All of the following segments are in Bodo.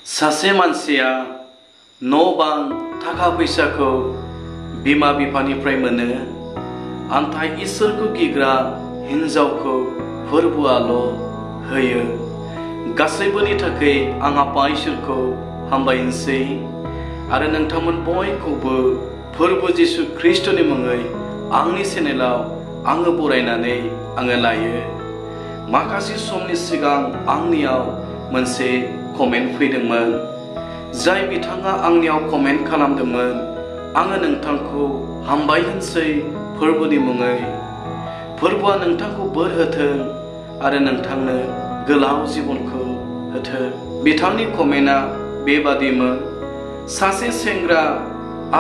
सासे मानसिया न' बां थाखा फैसाखौ बिमा बिफानिफ्राय मोनो, आन्थाय इसोरखौ गिग्रा हिन्जावखौ फोरबोआल' होयो। गासैबोनि थाखाय आं आफा इसोरखौ हामबायनोसै आरो नोंथांमोन बयखौबो फोरबो जिसु ख्रिस्ट'नि मुङै आंनि चेनेलाव आङो बरायनानै लायो। माखासे समनि सिगां आंनियाव मोनसे कमेन्ट फैदोंमोन, जाय बिथाङा आंनियाव कमेन्ट खालामदोंमोन, आङो नोंथांखौ हामबाय होनसै फोरबोनि मुङै। फोरबोआ नोंथांखौ बोर होथों आरो नोंथांनो गोलाव जिबनखौ होथों। बिथांनि कमेन्टआ बेबादिमोन, सासे सेंग्रा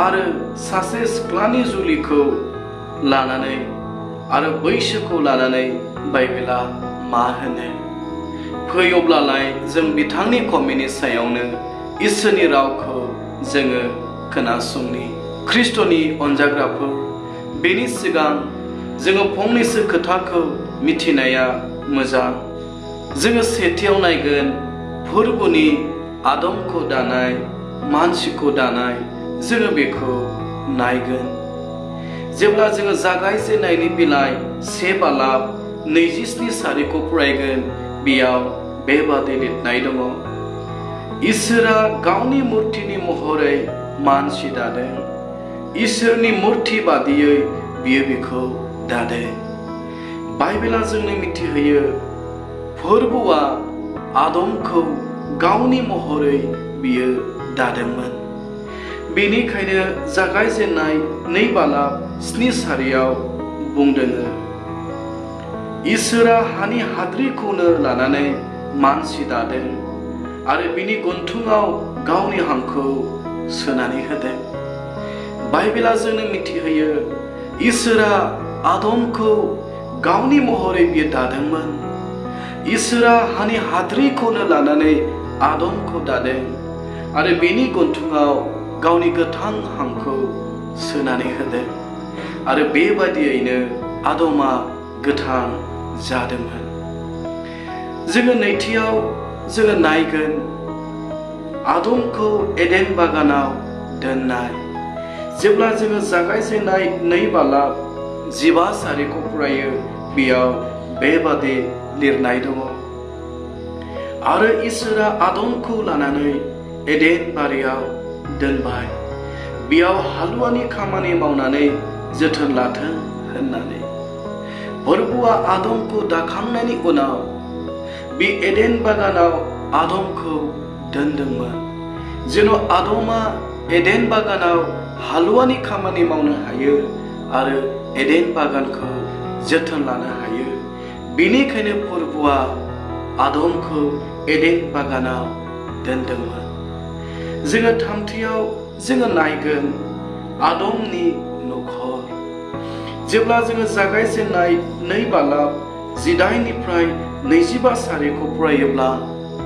आरो सासे सिख्लानि जुलिखौ लानानै आरो बैसोखौ लानानै बाइबेला मा होनो? फै अब्लालाय जों बिथांनि कमेन्टनि सायावनो इसोरनि रावखौ जोङो खोनासंनि। ख्रिस्ट'नि अनजाग्राफोर, बेनि सिगां जोङो फंनैसो खोथाखौ मिथिनाया मोजां। जोङो सेथियाव नायगोन फोरबोनि आदमखौ दानाय, मानसिखौ दानाय, जोङो बेखौ नायगोन। जेब्ला जोङो जागायजेननायनि बिलाइ 1:27 फरायगोन, बेयाव बेबादि लिरनाय दङ, इसोरा गावनि मुर्तिनि महरै मानसि दादों, इसोरनि मुर्ति बादियै बियो बेखौ दादों। बाइबेला जोंनो मिथिहोयो फोरबोआ आदमखौ गावनि महरै बियो दादोंमोन। बेनिखायनो जागायजेननाय 2:7 बुंदों, इसोरा हानि हाद्रिखौनो लानानै मानसि दादों आरो बिनि गन्थङाव गावनि हांखौ सोनानै होदों। बाइबेला जोंनो मिथिहोयो इसोरा आदमखौ गावनि महरै बियो दादोंमोन। इसोरा हानि हाद्रिखौनो लानानै आदमखौ दादों आरो बेनि गन्थङाव गावनि गोथां हांखौ सोनानै होदों आरो बेबादियैनो आदमा गोथां जादोंमोन। जोङो नैथियाव जोङो नायगोन आदमखौ एडेन बागानाव दोननाय। जेब्ला जोङो जागायजेननाय 2:15 फरायो, बेयाव बेबादि लिरनाय दङ, आरो इसोरा आदमखौ लानानै एडेन बारियाव दोनबाय, बेयाव हालुवानि खामानि मावनानै जोथोन लाथों होननानै। फोरबोआ आदमखौ दाखांनायनि उनाव बे एडेन बागानाव आदमखौ दोनदोंमोन, जेन' आदमा एडेन बागानाव हालुवानि खामानि मावनो हायो आरो एडेन बागानखौ जोथोन लानो हायो। बेनिखायनो फोरबोआ आदमखौ एडेन बागानाव दोनदोंमोन। जोङो थामथियाव जोङो नायगोन आदमनि न'खर। जेब्ला जोङो जागायजेननाय 2:18-22 फरायोब्ला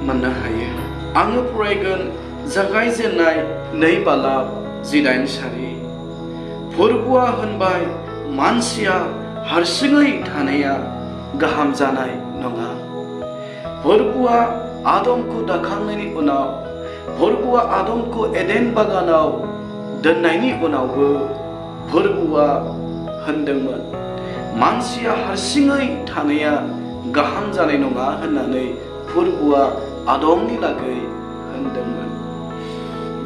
मोननो हायो। आङो फरायगोन जागायजेननाय 2:18। फोरबोआ होनबाय, मानसिया हारसिङै थानाया गाहाम जानाय नङा। फोरबोआ आदमखौ दाखांनायनि उनाव, फोरबोआ आदमखौ एडेन बागानाव दोननायनि उनावबो फोरबोआ होनदोंमोन, मानसिया हारसिङै थानाया गाहाम जानाय नङा होननानै फोरबोआ आदमनि लागै होनदोंमोन।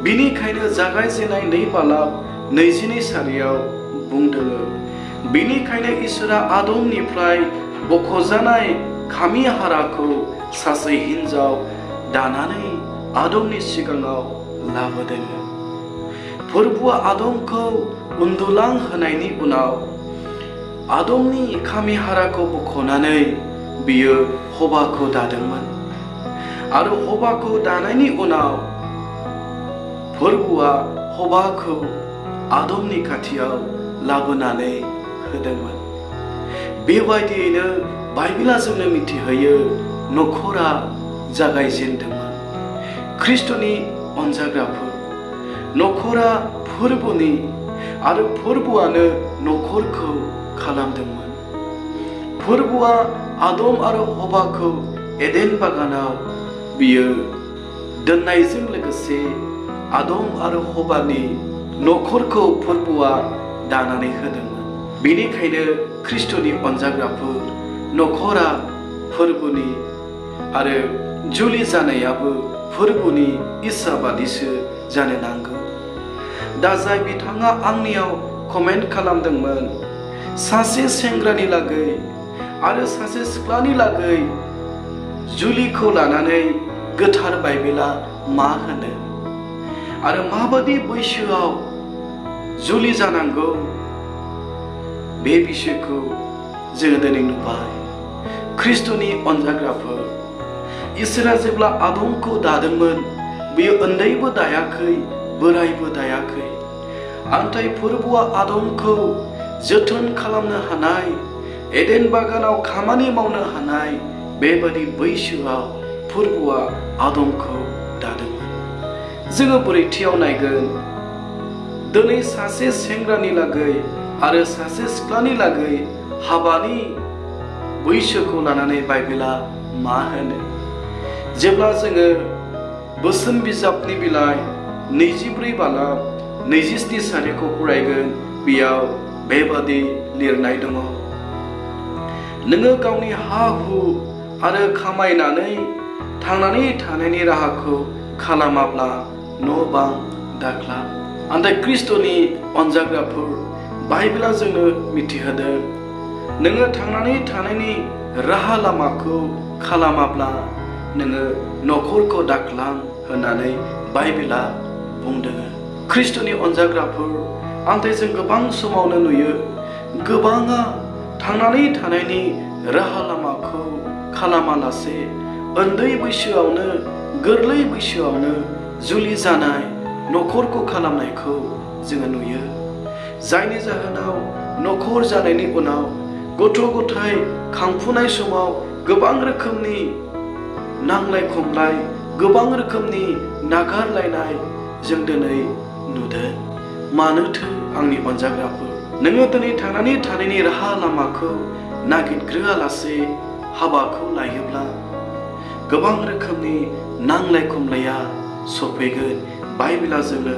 बिनिखायनो जागायजेननाय 2:22 बुंदों, बिनिखायनो इसोरा आदमनिफ्राय बख'जानाय खामि हाराखौ सासे हिन्जाव दानानै आदमनि सिगाङाव लाबोदों। फोरबोआ आदमखौ उन्दुलां होनायनि उनाव आदमनि खामि हाराखौ बख'नानै बियो हबाखौ दादोंमन आरो हबाखौ दानायनि उनाव फोरबोआ हबाखौ आदमनि खाथियाव लाबोनानै होदोंमोन। बेबायदियैनो बाइबेला जोंनो मिथिहोयो न'खरा जागायजेनदोंमोन। ख्रिस्ट'नि अनजाग्राफोर, न'खरा फोरबोनि आरो फोरबोआनो न'खरखौ खालामदोंमोन। फोरबोआ आदम आरो हबाखौ एडेन बागानाव बियो दोननायजों लोगोसे आदम आरो हवानि नखरखौ फोरबुआ दानानै होदोंमोन। बेनिखायनो ख्रिस्ट'नि अनजाग्राफोर, नखरा फोरबुनि आरो जुलि जानायाबो फोरबुनि इस्सा बादिसो जानो नांगौ। दा जाय बिथाङा आंनियाव कमेन्ट खालामदोंमोन, सासे सेंग्रानि लागै आरो सासे सिख्लानि लागै जुलिखौ लानानै गोथार बाइबेला मा होनो आरो माबादि बैसोआव जुलि जानांगौ, बे बिषयखौ जोङो दिनै नुबाय। ख्रिस्ट'नि अनजाग्राफोर, इसोरा जेब्ला आदमखौ दादोंमोन, बेयो उन्दैबो दायाखै, बोरायबो दायाखै। नाथाय फोरबुआ आदमखौ जोथोन खालामनो हानाय, एडेन बागानाव खामानि मावनो हानाय बेबादि बैसोआव फोरबुआ आदमखौ दादोंमोन। जोङो ब्रैथियाव नायगोन, दिनै सासे सेंग्रानि लागै आरो सासे सिख्लानि लागै हाबानि बैसोखौ लानानै बाइबेला मा होनो। जेब्ला जोङो बोसोन बिजाबनि बिलाइ 24 बालाब 27 सारिखौ फरायगोन, बेयाव बेबादि लिरनाय दङ, नोङो गावनि हा हु आरो खामायनानै थांनानै थानायनि राहाखौ खालामाब्ला न' बां दाख्ला। नाथाय ख्रिस्ट'नि अनजाग्राफोर, बाइबेला जोंनो मिथिहोदों, नोङो थांनानै थानायनि राहा लामाखौ खालामाब्ला नोङो नखरखौ दाख्लां होननानै बाइबेला बुंदों। ख्रिस्ट'नि अनजाग्राफोर, नाथाय जों गोबां समावनो नुयो, गोबाङा थांनानै थानायनि राहा लामाखौ खालामालासे उन्दै बैसोआवनो, गोरलै बैसोआवनो जुलि जानाय, नखरखौ खालामनायखौ जोङो नुयो। जायनि जाहोनाव नखर जानायनि उनाव गथ' गथाय खांफुनाय समाव गोबां रोखोमनि नांलाय खमलाय, गोबां रोखोमनि नागारलायनाय जों दिनै नुदों। मानोथो आंनि अनजाग्राफोर, नोङो दिनै थांनानै थानायनि राहा लामाखौ नागिरग्रोआलासे हाबाखौ लायोब्ला गोबां रोखोमनि नांलाय खमलाया सफैगोन, बाइबेला जोंनो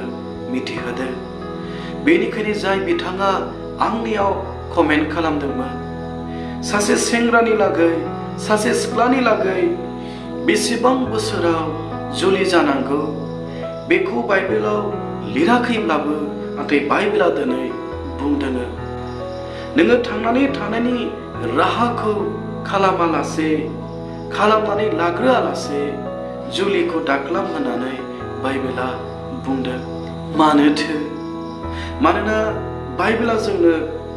मिथिहोदों। बेनिखायनो जाय बिथाङा आंनियाव कमेन्ट खालामदोंमोन, सासे सेंग्रानि लागै सासे सिख्लानि लागै बेसेबां बोसोराव जुलि जानांगौ, बेखौ बाइबेलाव लिराखैब्लाबो नाथाय बाइबेला दिनै बुंदों, नोङो थांनानै थानायनि राहाखौ खालामालासे, खालामनानै लाग्रोआलासे जुलिखौ दाख्लाम होननानै बाइबेला बुंदों। मानोना बाइबेला जोंनो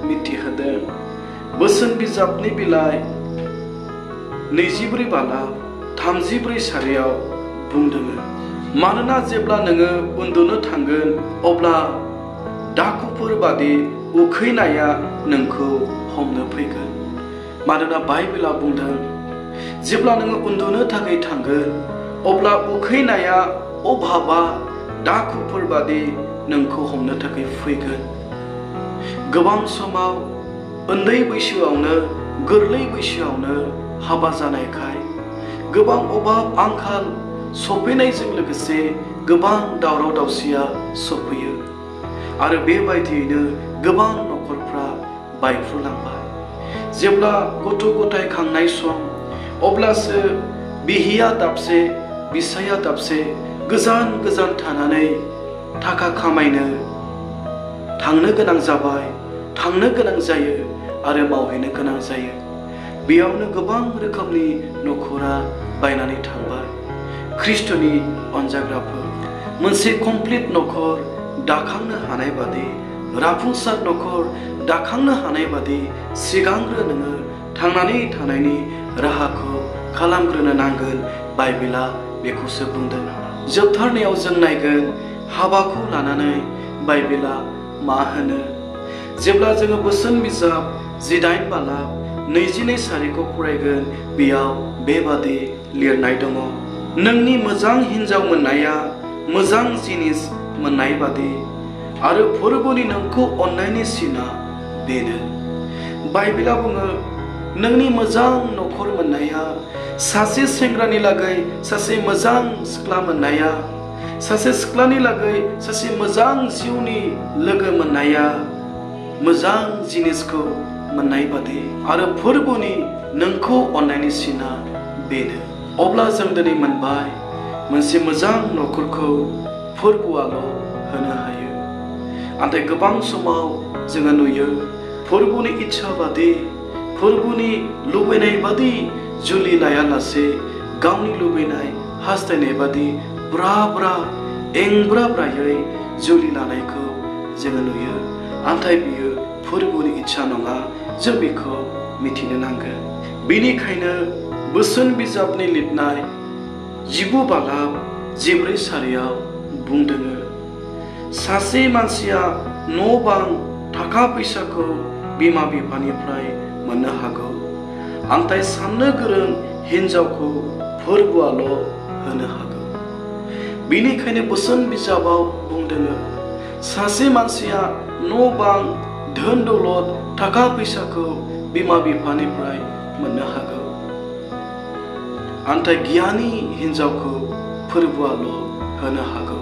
मिथिहोदों, बोसोन बिजाबनि बिलाइ 24 बालाब 34 सारियाव बुंदों, मानोना जेब्ला नोङो उन्दुनो थांगोन, अब्ला दाखुफोर बादि उखैनाया नोंखौ हमनो फैगोन। मानोना बाइबेला बुंदों, जेब्ला नोङो उन्दुनो थाखाय थांगोन, अब्ला उखैनाया, अभाबा दाखुफोर बादि नोंखौ हमनो थाखाय फैगोन। गोबां समाव उन्दै बैसोआवनो, गोरलै बैसोआवनो हाबा जानायखाय गोबां अभाब आंखाल सफैनायजों लोगोसे गोबां दावराव दावसिया सफैयो आरो बेबायदियैनो गोबां नखरफ्रा बायफ्रुलांबाय। जेब्ला गथ' गथाय खांनाय सम, अब्लासो बिहिया दाबसे बिसाया दाबसे गोजान गोजान थानानै थाखा खामायनो थांनो गोनां जाबाय, थांनो गोनां जायो आरो मावहैनो गोनां जायो। बेयावनो गोबां रोखोमनि नखरा बायनानै थांबाय। ख्रिस्ट'नि अनजाग्राफोर, मोनसे कमप्लिट नखर दाखांनो हानाय बादि, राफुंसार नखर दाखांनो हानाय बादि सिगांग्रो नोङो थांनानै थानायनि राहाखौ खालामग्रोनो नांगोन, बाइबेला बेखौसो बुंदों। जोबथारनायाव जों नायगोन हाबाखौ लानानै बाइबेला मा होनो। जेब्ला जोङो बोसोन बिजाब 18 बालाब 22 सारिखौ फरायगोन, बेयाव बेबादि लिरनाय दङ, नोंनि मोजां हिन्जाव मोननाया मोजां जिनिस मोननाय बादि आरो फोरबुनि नोंखौ अननायनि सिना बेनो। बाइबेला बुङो, नोंनि मोजां नखर मोननाया, सासे सेंग्रानि लागै सासे मोजां सिख्ला मोननाया, सासे सिख्लानि लागै सासे मोजां जिउनि लोगो मोननाया मोजां जिनिसखौ मोननाय बादि आरो फोरबुनि नोंखौ अननायनि सिना बेनो। अब्ला जों दिनै मोनबाय मोनसे मोजां नखरखौ फोरबुआल' होनो हायो। नाथाय गोबां समाव जोङो नुयो फोरबुनि इच्छा बादि, फोरबुनि लुबैनाय बादि जुलि लायालासे गावनि लुबैनाय हास्थायनाय बादि ब्रा ब्रा एंब्रा ब्रायै जुलि लानायखौ जोङो नुयो। नाथाय बियो फोरबुनि इच्छा नङा, जों बेखौ मिथिनो नांगोन। बेनिखायनो बोसोन बिजाबनि लिरनाय 19:4 बुंदों, सासे मानसिया न' बां थाखा फैसाखौ बिमा बिफानिफ्राय मोननो हागौ, नाथाय साननो गोरों हिन्जावखौ फोरबुआल' होनो हागौ। बेनिखायनो बोसोन बिजाबाव बुंदों, सासे मानसिया न' बां धोन दौलत थाखा फैसाखौ बिमा बिफानिफ्राय मोननो हागौ, नाथाय गियानि हिन्जावखौ फोरबुआल' होनो हागौ।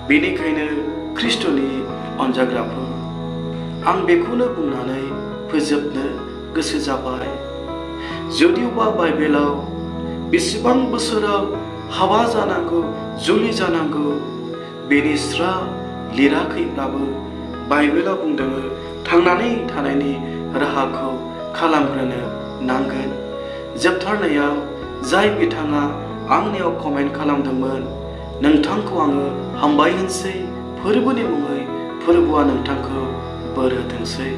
बेनिखायनो ख्रिस्ट'नि अनजाग्राफोर, आं बेखौनो बुंनानै फोजोबनो गोसो जाबाय। जुदिबा बाइबेलाव बेसेबां बोसोराव हाबा जानांगौ, जुलि जानांगौ बेनि स्रा लिराखैब्लाबो बाइबेलाव बुंदों थांनानै थानायनि राहाखौ खालामग्रोनो नांगोन। जोबथारनायाव जाय बिथाङा आंनियाव कमेन्ट खालामदोंमोन, नोंथांखौ आङो हामबाय होनसै, फोरबुनि मुङै फोरबुआ नोंथांखौ बोर होथोंसै।